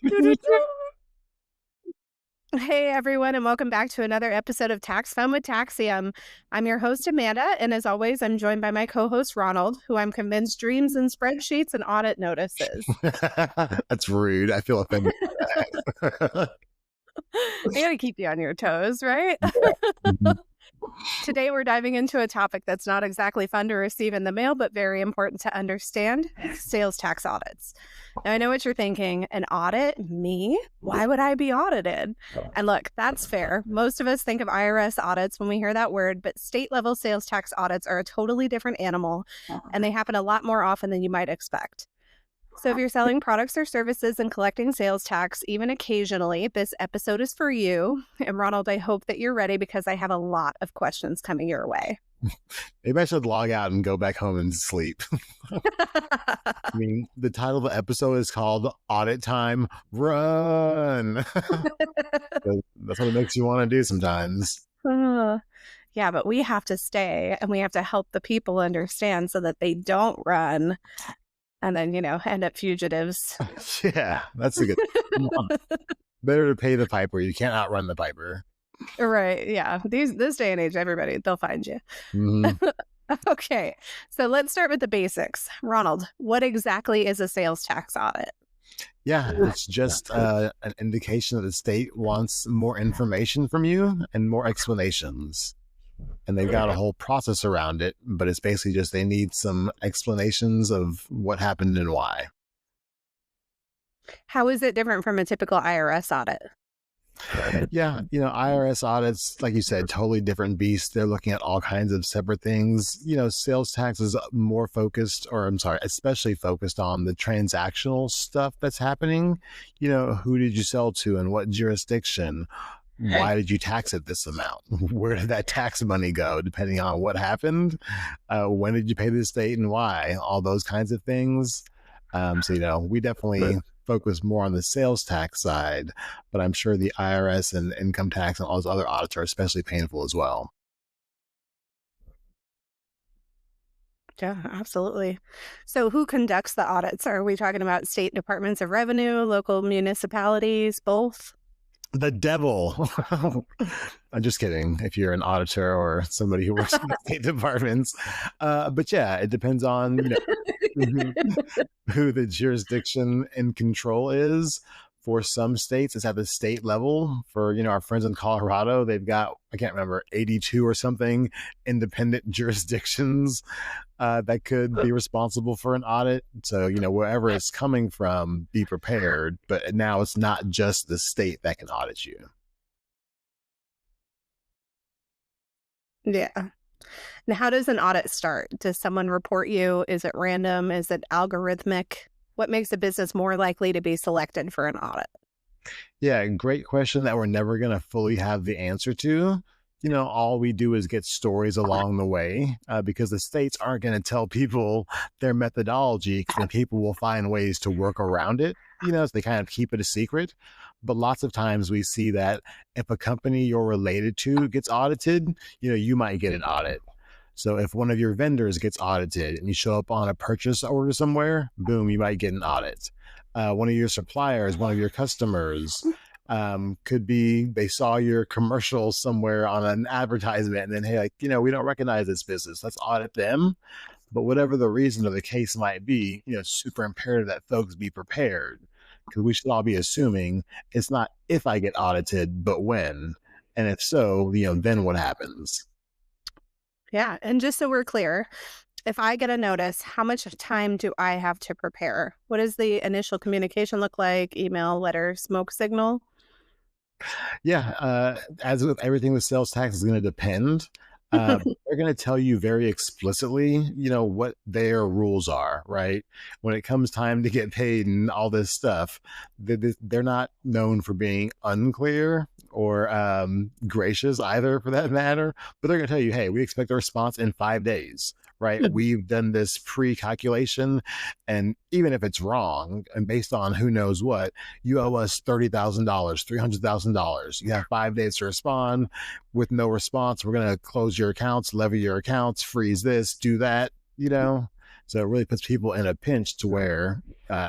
Hey everyone, and welcome back to another episode of Tax Fun with Taxium. I'm your host, Amanda, and as always, I'm joined by my co-host, Ronald, who I'm convinced dreams in spreadsheets and audit notices. That's rude. I feel offended by that. I gotta keep you on your toes, right? Mhm. Today, we're diving into a topic that's not exactly fun to receive in the mail, but very important to understand: sales tax audits. Now, I know what you're thinking: an audit? Me? Why would I be audited? And look, that's fair. Most of us think of IRS audits when we hear that word, but state level sales tax audits are a totally different animal, and they happen a lot more often than you might expect. So, if you're selling products or services and collecting sales tax, even occasionally, this episode is for you. And Ronald, I hope that you're ready because I have a lot of questions coming your way. Maybe I should log out and go back home and sleep. I mean, the title of the episode is called Audit Time Run. That's what it makes you want to do sometimes. Yeah, but we have to stay and we have to help the people understand so that they don't run and then, end up fugitives. Yeah, that's a good one. Better to pay the piper. You can't outrun the piper. Right. Yeah. This day and age, everybody, they'll find you. Mm-hmm. Okay. So let's start with the basics. Ronald, what exactly is a sales tax audit? Yeah, it's just an indication that the state wants more information from you and more explanations. And they've got a whole process around it, but it's basically just they need some explanations of what happened and why. How is it different from a typical IRS audit? Yeah, IRS audits, like you said, totally different beast. They're looking at all kinds of separate things. Sales tax is more focused, or I'm sorry, especially focused on the transactional stuff that's happening. Who did you sell to and what jurisdiction? Why did you tax it this amount? Where did that tax money go, depending on what happened? When did you pay the state and why? All those kinds of things. So, we definitely focus more on the sales tax side, but I'm sure the IRS and income tax and all those other audits are especially painful as well. Yeah, absolutely. So who conducts the audits? Are we talking about state departments of revenue, local municipalities, both? The devil. I'm just kidding if you're an auditor or somebody who works in the state departments. But yeah, it depends on who the jurisdiction and control is. For some states, it's at the state level. For, our friends in Colorado, they've got, I can't remember, 82 or something independent jurisdictions that could be responsible for an audit. So, wherever it's coming from, be prepared. But now it's not just the state that can audit you. Yeah. Now, how does an audit start? Does someone report you? Is it random? Is it algorithmic? What makes a business more likely to be selected for an audit? Yeah, great question that we're never going to fully have the answer to. All we do is get stories along the way because the states aren't going to tell people their methodology because then people will find ways to work around it, so they kind of keep it a secret. But lots of times we see that if a company you're related to gets audited, you might get an audit. So if one of your vendors gets audited and you show up on a purchase order somewhere, boom, you might get an audit. One of your suppliers, one of your customers, could be they saw your commercial somewhere on an advertisement and then, hey, we don't recognize this business. Let's audit them. But whatever the reason or the case might be, super imperative that folks be prepared because we should all be assuming it's not if I get audited, but when. And if so, then what happens? Yeah. And just so we're clear, if I get a notice, how much time do I have to prepare? What does the initial communication look like? Email, letter, smoke signal? Yeah, as with everything with sales tax is going to depend. They're going to tell you very explicitly, what their rules are, right? When it comes time to get paid and all this stuff, they're not known for being unclear or gracious either, for that matter. But they're going to tell you, hey, we expect a response in 5 days. Right. We've done this pre-calculation. And even if it's wrong and based on who knows what, you owe us $30,000, $300,000. You have 5 days to respond. With no response, we're going to close your accounts, levy your accounts, freeze this, do that, So it really puts people in a pinch to where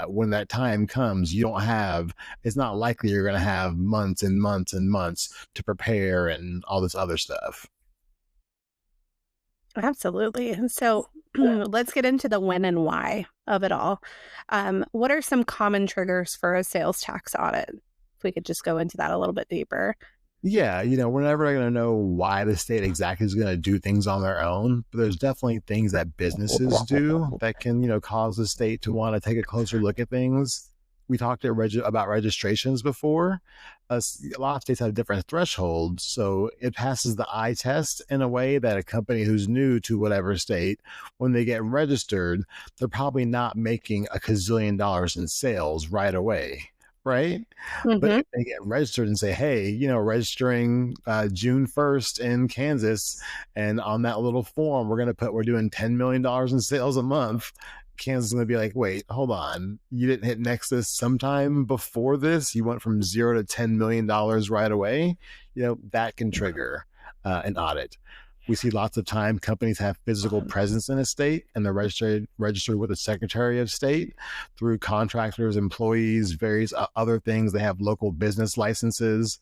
when that time comes, it's not likely you're going to have months and months and months to prepare and all this other stuff. Absolutely. And so let's get into the when and why of it all. What are some common triggers for a sales tax audit? If we could just go into that a little bit deeper. Yeah, we're never going to know why the state exactly is going to do things on their own, but there's definitely things that businesses do that can, cause the state to want to take a closer look at things. We talked about registrations before. A lot of states have different thresholds, so it passes the eye test in a way that a company who's new to whatever state, when they get registered, they're probably not making a gazillion dollars in sales right away, right? But Hmm. if they get registered and say, hey, registering June 1st in Kansas, and on that little form, we're doing $10 million in sales a month. Kansas is going to be like, wait, hold on. You didn't hit Nexus sometime before this. You went from 0 to $10 million right away. That can trigger an audit. We see lots of time companies have physical presence in a state and they're registered with the Secretary of State through contractors, employees, various other things. They have local business licenses.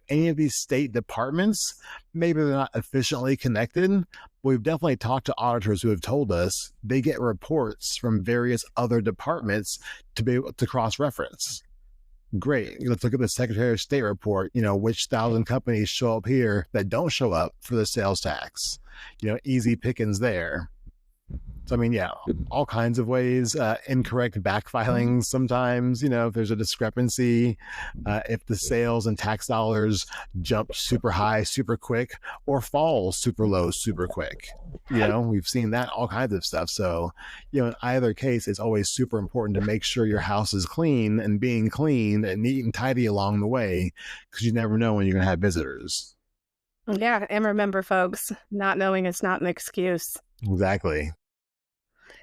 Any of these state departments, maybe they're not efficiently connected. We've definitely talked to auditors who have told us they get reports from various other departments to be able to cross-reference. Great. Let's look at the Secretary of State report. Which 1,000 companies show up here that don't show up for the sales tax? Easy pickings there. So, yeah, all kinds of ways. Incorrect back filings sometimes, if there's a discrepancy, if the sales and tax dollars jump super high, super quick, or fall super low, super quick. We've seen that, all kinds of stuff. So, in either case, it's always super important to make sure your house is clean and being clean and neat and tidy along the way, because you never know when you're going to have visitors. Yeah. And remember, folks, not knowing is not an excuse. Exactly.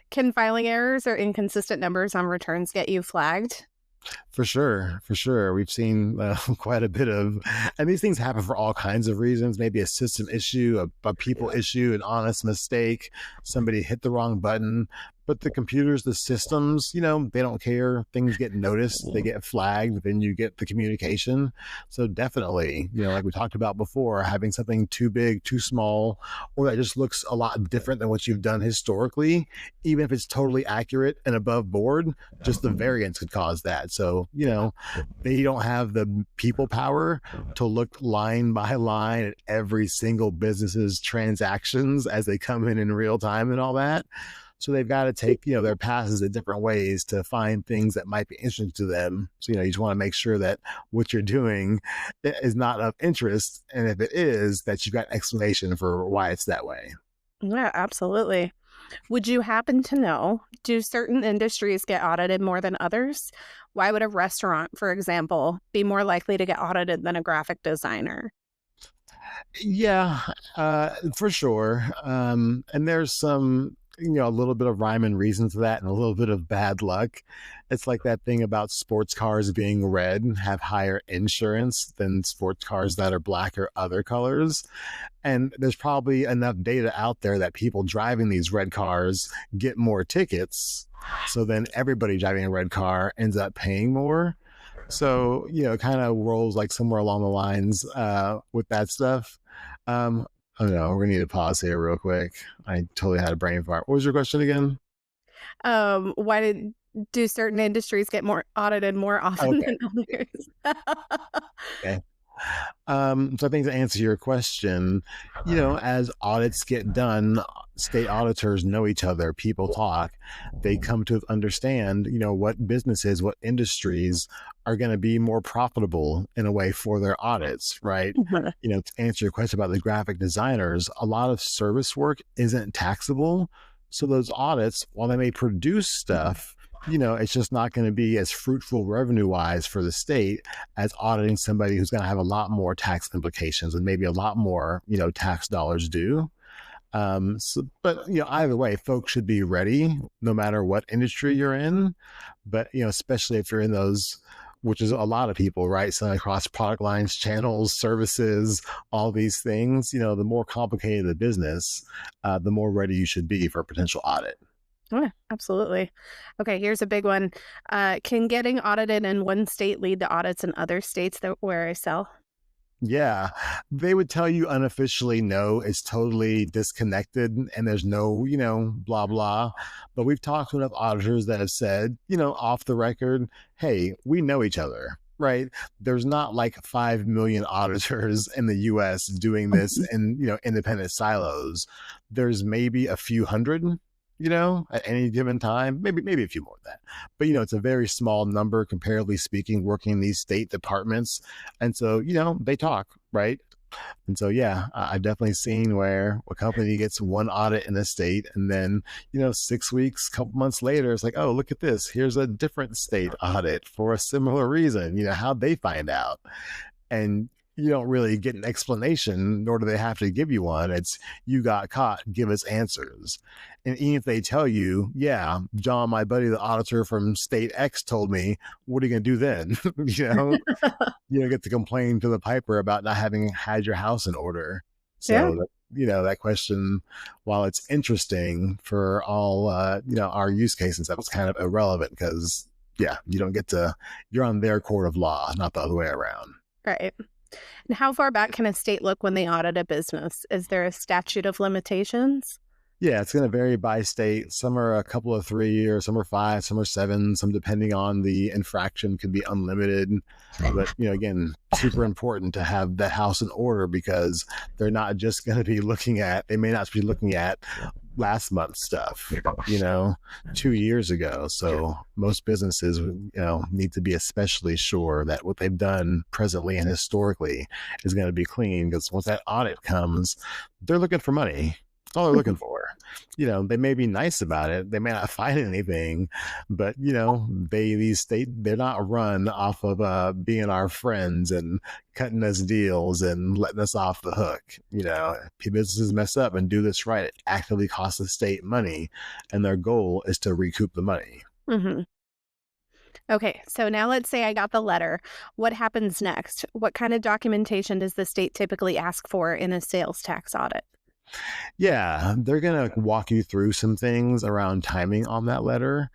Can filing errors or inconsistent numbers on returns get you flagged? For sure. We've seen quite a bit of, and these things happen for all kinds of reasons. Maybe a system issue, a people issue, an honest mistake, somebody hit the wrong button. But the computers, the systems, they don't care. Things get noticed, they get flagged, then you get the communication. So definitely, like we talked about before, having something too big, too small, or that just looks a lot different than what you've done historically, even if it's totally accurate and above board, just the variance could cause that. So, they don't have the people power to look line by line at every single business's transactions as they come in real time and all that. So they've got to take, their passes in different ways to find things that might be interesting to them. So, you just want to make sure that what you're doing is not of interest. And if it is, that you've got an explanation for why it's that way. Yeah, absolutely. Would you happen to know, do certain industries get audited more than others? Why would a restaurant, for example, be more likely to get audited than a graphic designer? Yeah, for sure. And there's some, a little bit of rhyme and reason to that and a little bit of bad luck. It's like that thing about sports cars being red have higher insurance than sports cars that are black or other colors. And there's probably enough data out there that people driving these red cars get more tickets. So then everybody driving a red car ends up paying more. So, it kind of rolls like somewhere along the lines with that stuff. I don't know. We're going to need to pause here real quick. I totally had a brain fart. What was your question again? Why do certain industries get more audited more often Okay. than others? Okay. So I think to answer your question, as audits get done, state auditors know each other, people talk, they come to understand, what businesses, what industries are going to be more profitable in a way for their audits, right? Mhm. To answer your question about the graphic designers, a lot of service work isn't taxable. So those audits, while they may produce stuff, it's just not going to be as fruitful revenue wise for the state as auditing somebody who's going to have a lot more tax implications and maybe a lot more, tax dollars due. But either way, folks should be ready no matter what industry you're in. But, especially if you're in those, which is a lot of people, right? Selling across product lines, channels, services, all these things, the more complicated the business, the more ready you should be for a potential audit. Yeah, absolutely. Okay, here's a big one. Can getting audited in one state lead to audits in other states that where I sell? Yeah, they would tell you unofficially, no, it's totally disconnected and there's no, blah, blah. But we've talked to enough auditors that have said, off the record, hey, we know each other, right? There's not like 5 million auditors in the US doing this in, independent silos. There's maybe a few hundred, at any given time, maybe a few more than that. But, it's a very small number, comparatively speaking, working in these state departments. And so, they talk, right? And so, yeah, I've definitely seen where a company gets one audit in a state and then, 6 weeks, couple months later, it's like, oh, look at this. Here's a different state audit for a similar reason. How'd they find out? And you don't really get an explanation, nor do they have to give you one. It's you got caught, give us answers. And even if they tell you, yeah, John, my buddy, the auditor from state X told me, what are you going to do then? You don't get to complain to the piper about not having had your house in order. Yeah. So, that question, while it's interesting for all, our use cases, that was kind of irrelevant because, yeah, you don't get to, you're on their court of law, not the other way around. Right. And how far back can a state look when they audit a business? Is there a statute of limitations? Yeah, it's going to vary by state. Some are a couple of 3 years, some are 5, some are 7, some depending on the infraction could be unlimited. But, again, super important to have that house in order because they're not just going to be they may not be looking at last month's stuff, 2 years ago. So most businesses, need to be especially sure that what they've done presently and historically is going to be clean because once that audit comes, they're looking for money. That's all they're looking for. They may be nice about it. They may not find anything, but they're not run off of being our friends and cutting us deals and letting us off the hook. If businesses mess up and do this right, it actively costs the state money, and their goal is to recoup the money. Mm-hmm. Okay, so now let's say I got the letter. What happens next? What kind of documentation does the state typically ask for in a sales tax audit? Yeah, they're going to walk you through some things around timing on that letter.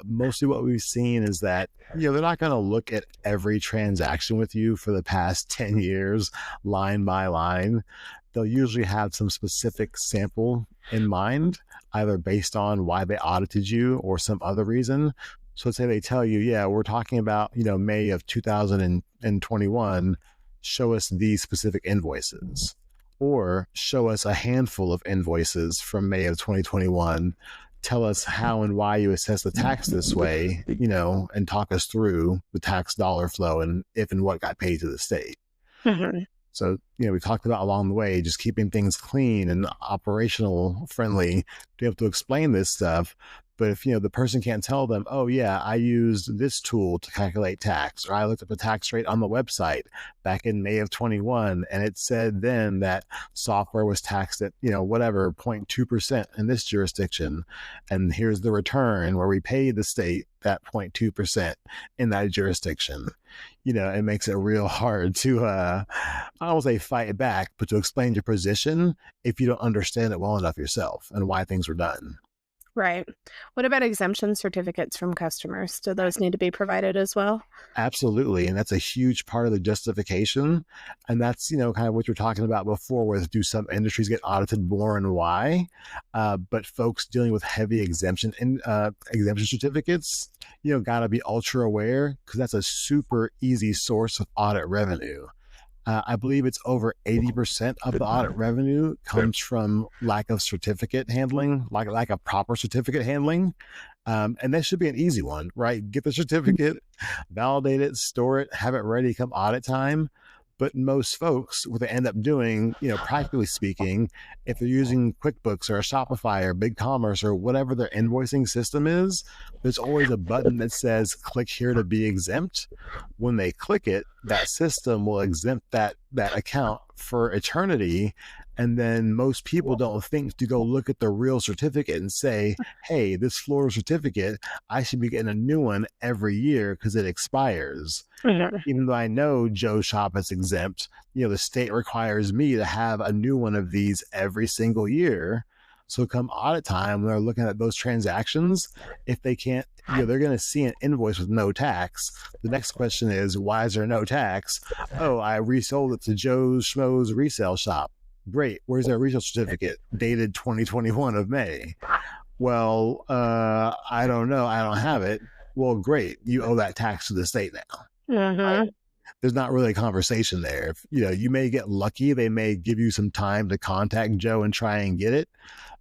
Mostly what we've seen is that, they're not going to look at every transaction with you for the past 10 years, line by line. They'll usually have some specific sample in mind, either based on why they audited you or some other reason. So let's say they tell you, yeah, we're talking about, May of 2021, show us these specific invoices. Or show us a handful of invoices from May of 2021. Tell us how and why you assess the tax this way, and talk us through the tax dollar flow and if and what got paid to the state. Mm-hmm. So, we talked about along the way, just keeping things clean and operational friendly to be able to explain this stuff. But if, the person can't tell them, oh, yeah, I used this tool to calculate tax, or I looked at the tax rate on the website back in May of 21, and it said then that software was taxed at, whatever, 0.2% in this jurisdiction. And here's the return where we paid the state that 0.2% in that jurisdiction. It makes it real hard to, I don't want to say fight back, but to explain your position if you don't understand it well enough yourself and why things were done. Right. What about exemption certificates from customers? Do those need to be provided as well? Absolutely. And that's a huge part of the justification. And that's, kind of what you're talking about before with do some industries get audited more and why? But folks dealing with heavy exemption certificates, got to be ultra aware because that's a super easy source of audit revenue. I believe it's over 80% of the audit revenue comes from lack of certificate handling, lack of proper certificate handling. And that should be an easy one, right? Get the certificate, validate it, store it, have it ready come audit time. But most folks, what they end up doing, practically speaking, if they're using QuickBooks or a Shopify or BigCommerce or whatever their invoicing system is, there's always a button that says click here to be exempt. When they click it, that system will exempt that account for eternity. And then most people don't think to go look at the real certificate and say, hey, this Florida certificate, I should be getting a new one every year because it expires. Mm-hmm. Even though I know Joe Shop is exempt, the state requires me to have a new one of these every single year. So come audit time, when they're looking at those transactions, if they can't, they're going to see an invoice with no tax. The next question is, why is there no tax? Oh, I resold it to Joe's Schmo's resale shop. Great. Where's their resale certificate? Dated 2021 of May. Well, I don't know. I don't have it. Well, great. You owe that tax to the state now. Mm-hmm. There's not really a conversation there. You may get lucky. They may give you some time to contact Joe and try and get it,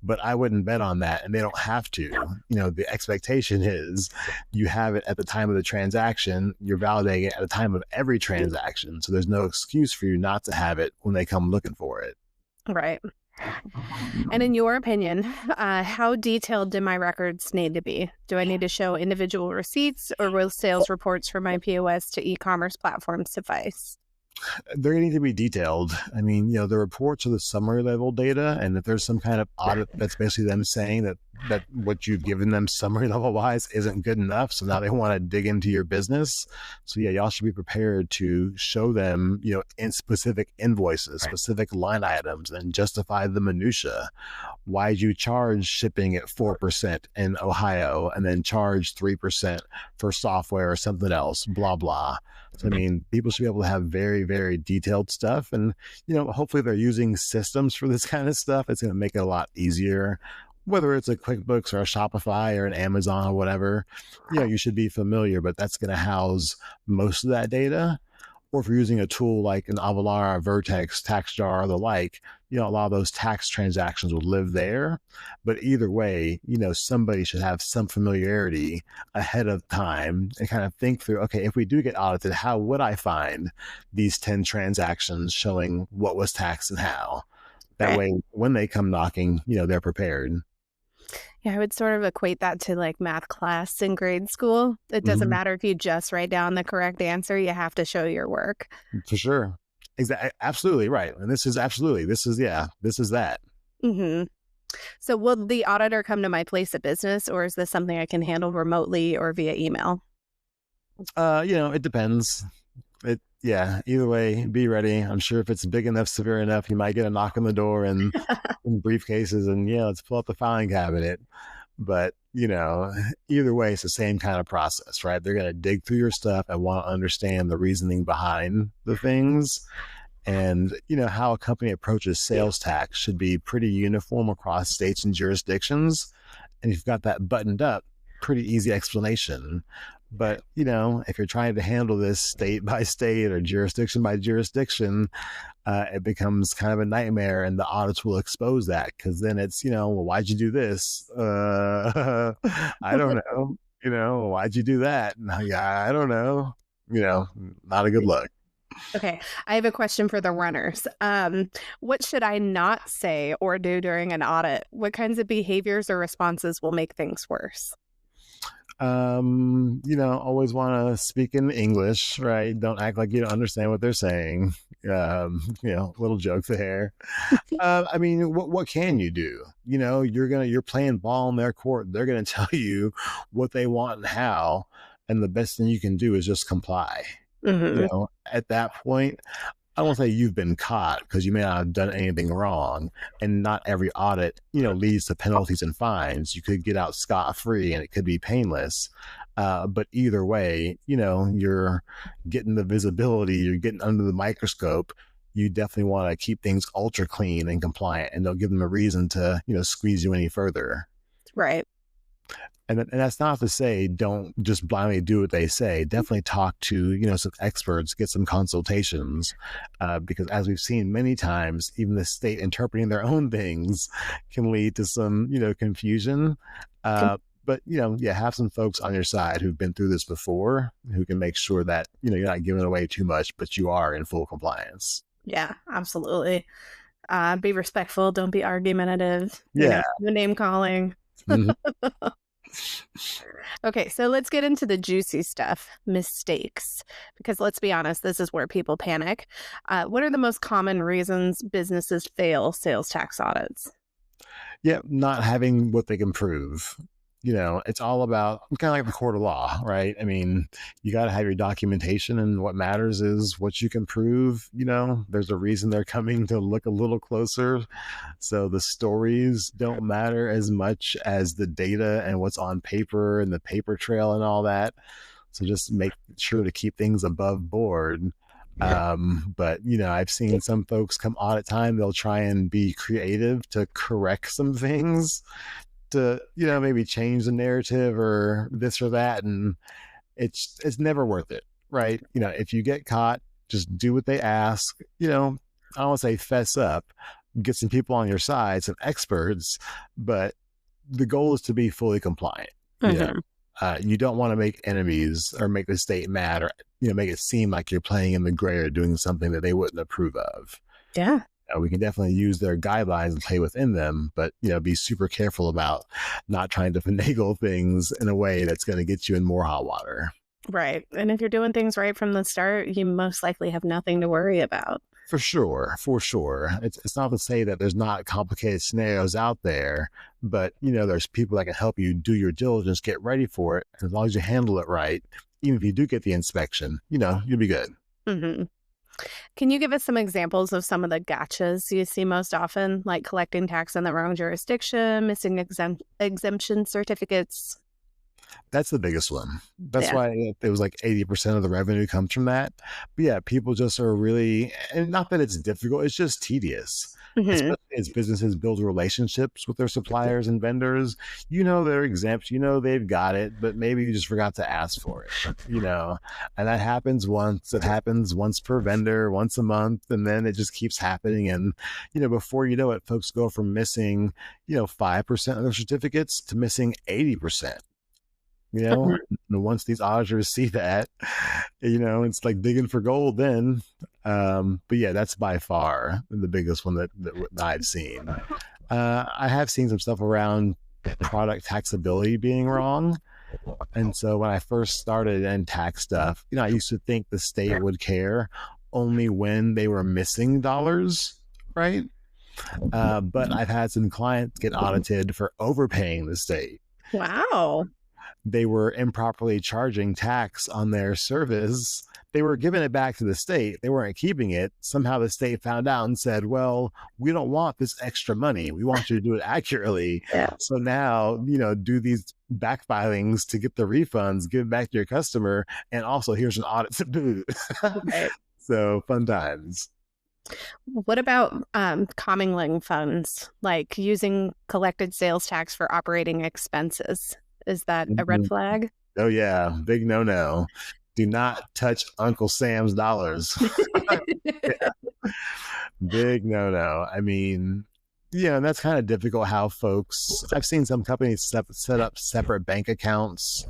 but I wouldn't bet on that. And they don't have to. The expectation is you have it at the time of the transaction. You're validating it at the time of every transaction. So there's no excuse for you not to have it when they come looking for it. Right. And in your opinion, how detailed do my records need to be? Do I need to show individual receipts, or will sales reports from my POS to e-commerce platforms suffice? They're going to need to be detailed. I mean, the reports are the summary level data. And if there's some kind of audit, that's basically them saying that what you've given them summary level wise isn't good enough. So now they want to dig into your business. So yeah, y'all should be prepared to show them, in specific invoices, specific line items, and justify the minutia. Why'd you charge shipping at 4% in Ohio and then charge 3% for software or something else, blah, blah. So, I mean, people should be able to have very, very detailed stuff. And, hopefully they're using systems for this kind of stuff. It's going to make it a lot easier, whether it's a QuickBooks or a Shopify or an Amazon or whatever. You should be familiar, but that's going to house most of that data. Or if you're using a tool like an Avalara, Vertex, TaxJar, or the like, a lot of those tax transactions will live there. But either way, somebody should have some familiarity ahead of time and kind of think through, okay, if we do get audited, how would I find these 10 transactions showing what was taxed and how? That way, when they come knocking, they're prepared. Yeah, I would sort of equate that to like math class in grade school. It doesn't matter if you just write down the correct answer. You have to show your work. For sure. Exactly. Absolutely right. And this is that. Mm-hmm. So will the auditor come to my place of business, or is this something I can handle remotely or via email? It depends. Either way, be ready. I'm sure if it's big enough, severe enough, you might get a knock on the door and in briefcases and let's pull out the filing cabinet. But, either way, it's the same kind of process, right? They're going to dig through your stuff and want to understand the reasoning behind the things. And, how a company approaches sales tax should be pretty uniform across states and jurisdictions. And if you've got that buttoned up, pretty easy explanation. But, if you're trying to handle this state by state or jurisdiction by jurisdiction, it becomes kind of a nightmare, and the audits will expose that, because then it's, well, why'd you do this? I don't know. Why'd you do that? I don't know. Not a good look. Okay. I have a question for the runners. What should I not say or do during an audit? What kinds of behaviors or responses will make things worse? Always want to speak in English, right? Don't act like you don't understand what they're saying. Little joke there. I mean, what can you do? You're playing ball in their court. They're going to tell you what they want and how, and the best thing you can do is just comply. Mm-hmm. At that point, I won't say you've been caught, because you may not have done anything wrong, and not every audit, leads to penalties and fines. You could get out scot-free and it could be painless. But either way, you're getting the visibility, you're getting under the microscope. You definitely want to keep things ultra clean and compliant, and don't give them a reason to, squeeze you any further. Right. And that's not to say don't just blindly do what they say. Definitely talk to, some experts, get some consultations, because as we've seen many times, even the state interpreting their own things can lead to some, confusion. But, have some folks on your side who've been through this before, who can make sure that, you're not giving away too much, but you are in full compliance. Yeah, absolutely. Be respectful. Don't be argumentative. Yeah. No name calling. Mm-hmm. Okay, so let's get into the juicy stuff, mistakes, because let's be honest, this is where people panic. What are the most common reasons businesses fail sales tax audits? Yeah, not having what they can prove. it's all about kind of like the court of law, right? I mean, you got to have your documentation, and what matters is what you can prove. There's a reason they're coming to look a little closer. So the stories don't matter as much as the data and what's on paper and the paper trail and all that. So just make sure to keep things above board. But I've seen some folks come audit time, they'll try and be creative to correct some things, to maybe change the narrative or this or that, and it's never worth it, right? If you get caught, just do what they ask. I don't want to say fess up, get some people on your side, some experts, but the goal is to be fully compliant. You don't want to make enemies or make the state mad, or make it seem like you're playing in the gray or doing something that they wouldn't approve of. Yeah. We can definitely use their guidelines and play within them, but be super careful about not trying to finagle things in a way that's going to get you in more hot water. Right. And if you're doing things right from the start, you most likely have nothing to worry about. For sure. It's not to say that there's not complicated scenarios out there, but there's people that can help you do your diligence, get ready for it. As long as you handle it right, even if you do get the inspection, you'll be good. Mm-hmm. Can you give us some examples of some of the gotchas you see most often, like collecting tax in the wrong jurisdiction, missing exemption certificates? That's the biggest one. That's why it was like 80% of the revenue comes from that. But yeah, people just are really, and not that it's difficult, it's just tedious. Especially as businesses build relationships with their suppliers and vendors. They're exempt, they've got it, but maybe you just forgot to ask for it, and that happens once. It happens once per vendor, once a month, and then it just keeps happening. And, before you know it, folks go from missing, 5% of their certificates to missing 80%. And once these auditors see that, it's like digging for gold then. But yeah, that's by far the biggest one that I've seen. I have seen some stuff around product taxability being wrong. And so when I first started in tax stuff, I used to think the state would care only when they were missing dollars, right? But I've had some clients get audited for overpaying the state. Wow. They were improperly charging tax on their service. They were giving it back to the state. They weren't keeping it. Somehow the state found out and said, well, we don't want this extra money. We want you to do it accurately. Yeah. So now, do these back filings to get the refunds, give it back to your customer. And also here's an audit to boot. Right. So fun times. What about commingling funds, like using collected sales tax for operating expenses? Is that a red flag? Oh, yeah. Big no-no. Do not touch Uncle Sam's dollars. Yeah. Big no-no. I mean, and that's kind of difficult how folks, I've seen some companies set up separate bank accounts.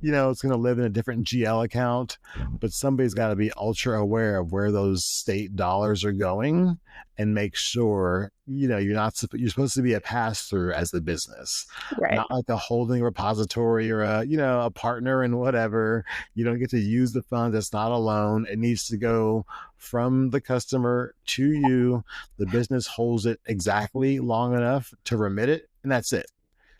It's going to live in a different GL account, but somebody's got to be ultra aware of where those state dollars are going and make sure, you're supposed to be a pass-through as the business, right? Not like a holding repository or a partner and whatever. You don't get to use the funds. It's not a loan. It needs to go from the customer to you. The business holds it exactly long enough to remit it, and that's it.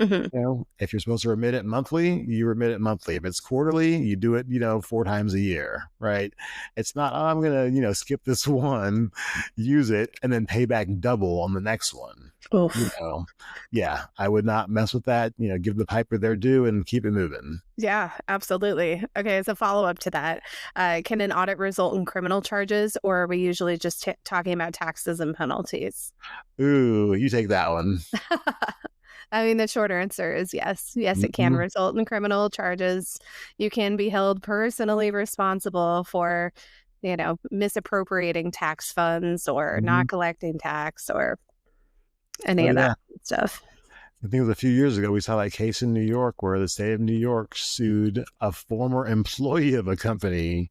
If you're supposed to remit it monthly, you remit it monthly. If it's quarterly, you do it, 4 times a year, right? It's not, I'm going to, skip this one, use it, and then pay back double on the next one. Yeah, I would not mess with that. Give the piper their due and keep it moving. Yeah, absolutely. Okay, as a follow-up to that, can an audit result in criminal charges, or are we usually just talking about taxes and penalties? Ooh, you take that one. I mean, the short answer is yes. Yes, it can result in criminal charges. You can be held personally responsible for, misappropriating tax funds or not collecting tax or any of that stuff. I think it was a few years ago, we saw that case in New York where the state of New York sued a former employee of a company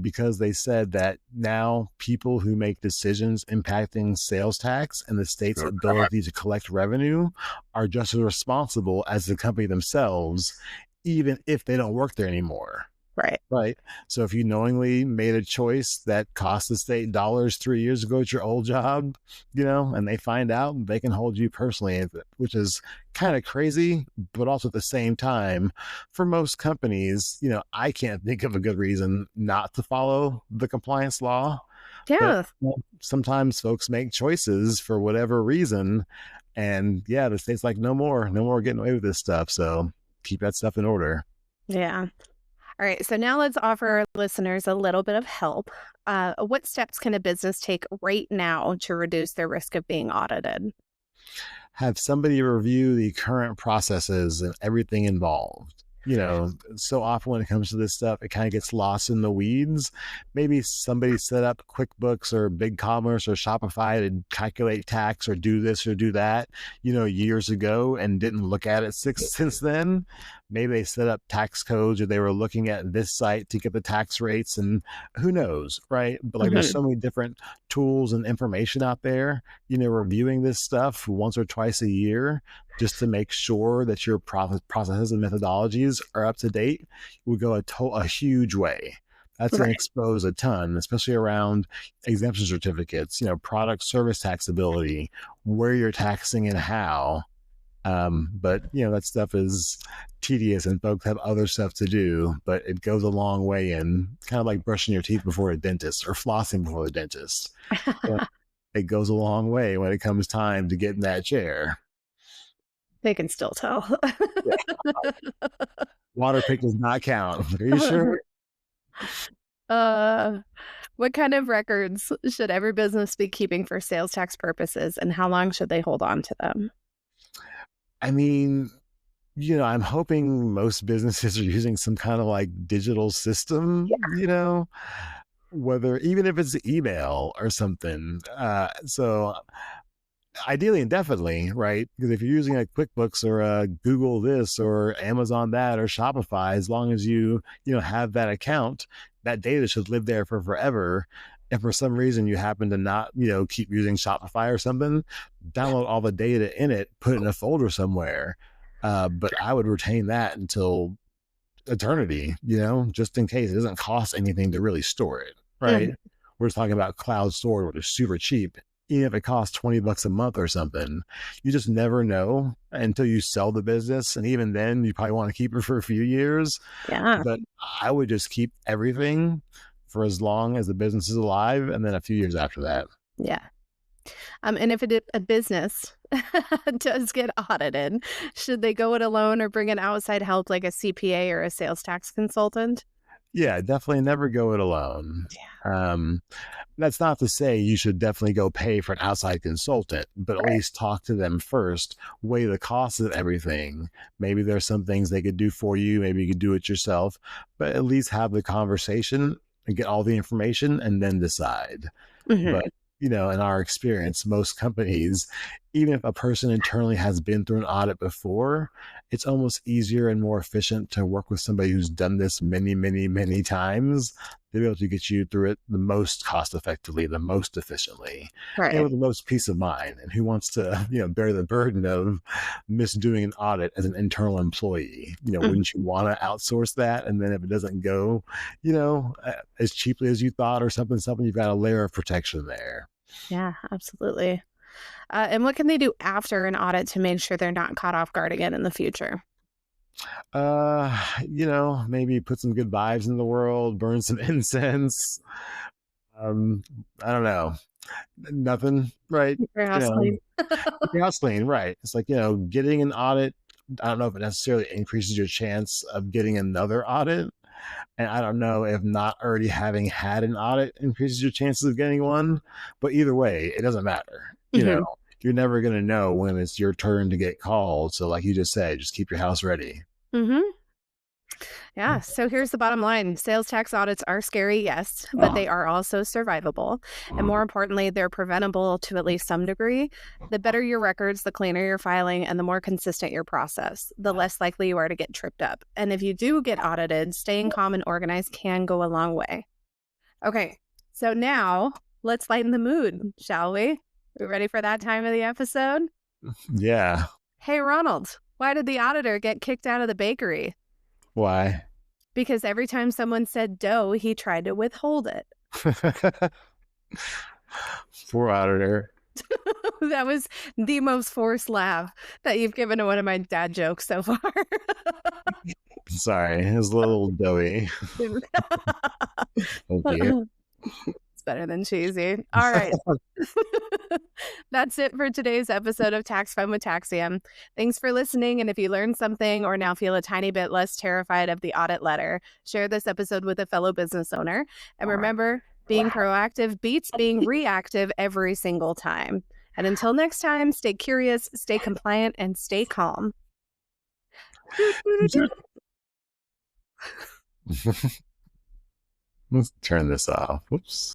because they said that now people who make decisions impacting sales tax and the state's ability to collect revenue are just as responsible as the company themselves, even if they don't work there anymore. Right. Right. So if you knowingly made a choice that cost the state dollars 3 years ago at your old job, and they find out, they can hold you personally, which is kind of crazy. But also at the same time, for most companies, I can't think of a good reason not to follow the compliance law. But Yeah. sometimes folks make choices for whatever reason. And yeah, the state's like, no more getting away with this stuff. So keep that stuff in order. Yeah. All right. So now let's offer our listeners a little bit of help. What steps can a business take right now to reduce their risk of being audited? Have somebody review the current processes and everything involved. So often when it comes to this stuff, it kind of gets lost in the weeds. Maybe somebody set up QuickBooks or BigCommerce or Shopify to calculate tax or do this or do that, years ago and didn't look at it since then. Maybe they set up tax codes or they were looking at this site to get the tax rates, and who knows, right? But like there's Mhm. so many different tools and information out there, reviewing this stuff once or twice a year just to make sure that your processes and methodologies are up to date would go a huge way. That's going to Right. expose a ton, especially around exemption certificates, product service taxability, where you're taxing and how. But that stuff is tedious and folks have other stuff to do, but it goes a long way in kind of like brushing your teeth before a dentist or flossing before the dentist. It goes a long way when it comes time to get in that chair. They can still tell. Yeah. Water pick does not count. Are you sure? uh, what kind of records should every business be keeping for sales tax purposes, and how long should they hold on to them? I mean, I'm hoping most businesses are using some kind of like digital system, whether even if it's email or something. So ideally indefinitely, right? Because if you're using a QuickBooks or a Google this or Amazon that or Shopify, as long as you have that account, that data should live there for forever. If for some reason you happen to not, keep using Shopify or something, download all the data in it, put it in a folder somewhere. But I would retain that until eternity, just in case it doesn't cost anything to really store it, right? Mhm. We're just talking about cloud storage, which is super cheap. Even if it costs $20 a month or something, you just never know until you sell the business. And even then, you probably want to keep it for a few years. Yeah. But I would just keep everything for as long as the business is alive and then a few years after that. Yeah. And if a business does get audited, should they go it alone or bring in outside help like a CPA or a sales tax consultant? Yeah, definitely never go it alone. Um, that's not to say you should definitely go pay for an outside consultant, but at Right. least talk to them first, weigh the cost of everything. Maybe there's some things they could do for you. Maybe you could do it yourself, but at least have the conversation and get all the information and then decide. Mhm. But, in our experience, most companies, even if a person internally has been through an audit before, it's almost easier and more efficient to work with somebody who's done this many, many, many times to be able to get you through it the most cost effectively, the most efficiently, and Right. with the most peace of mind. And who wants to, bear the burden of misdoing an audit as an internal employee? Mhm. Wouldn't you want to outsource that? And then if it doesn't go, as cheaply as you thought or something, you've got a layer of protection there. Yeah, absolutely. And what can they do after an audit to make sure they're not caught off guard again in the future? Maybe put some good vibes in the world, burn some incense. Um, I don't know. Nothing, right? Keep your You house know, clean. keep your house clean, right? It's like, getting an audit. I don't know if it necessarily increases your chance of getting another audit. And I don't know if not already having had an audit increases your chances of getting one. But either way, it doesn't matter. Mhm. You're never going to know when it's your turn to get called. So, like you just said, just keep your house ready. Mhm. Yeah. So here's the bottom line. Sales tax audits are scary, yes, but they are also survivable. And more importantly, they're preventable to at least some degree. The better your records, the cleaner your filing, and the more consistent your process, the less likely you are to get tripped up. And if you do get audited, staying calm and organized can go a long way. Okay. So now let's lighten the mood, shall we? We ready for that time of the episode? Yeah. Hey, Ronald, why did the auditor get kicked out of the bakery? Why? Because every time someone said dough, he tried to withhold it. Poor auditor. That was the most forced laugh that you've given to one of my dad jokes so far. Sorry, it was a little doughy. Thank you. It's better than cheesy. All right. That's it for today's episode of Tax Fun with Taxium. Thanks for listening. And if you learned something or now feel a tiny bit less terrified of the audit letter, share this episode with a fellow business owner. And remember, being proactive beats being reactive every single time. And until next time, stay curious, stay compliant, and stay calm. Let's turn this off. Whoops.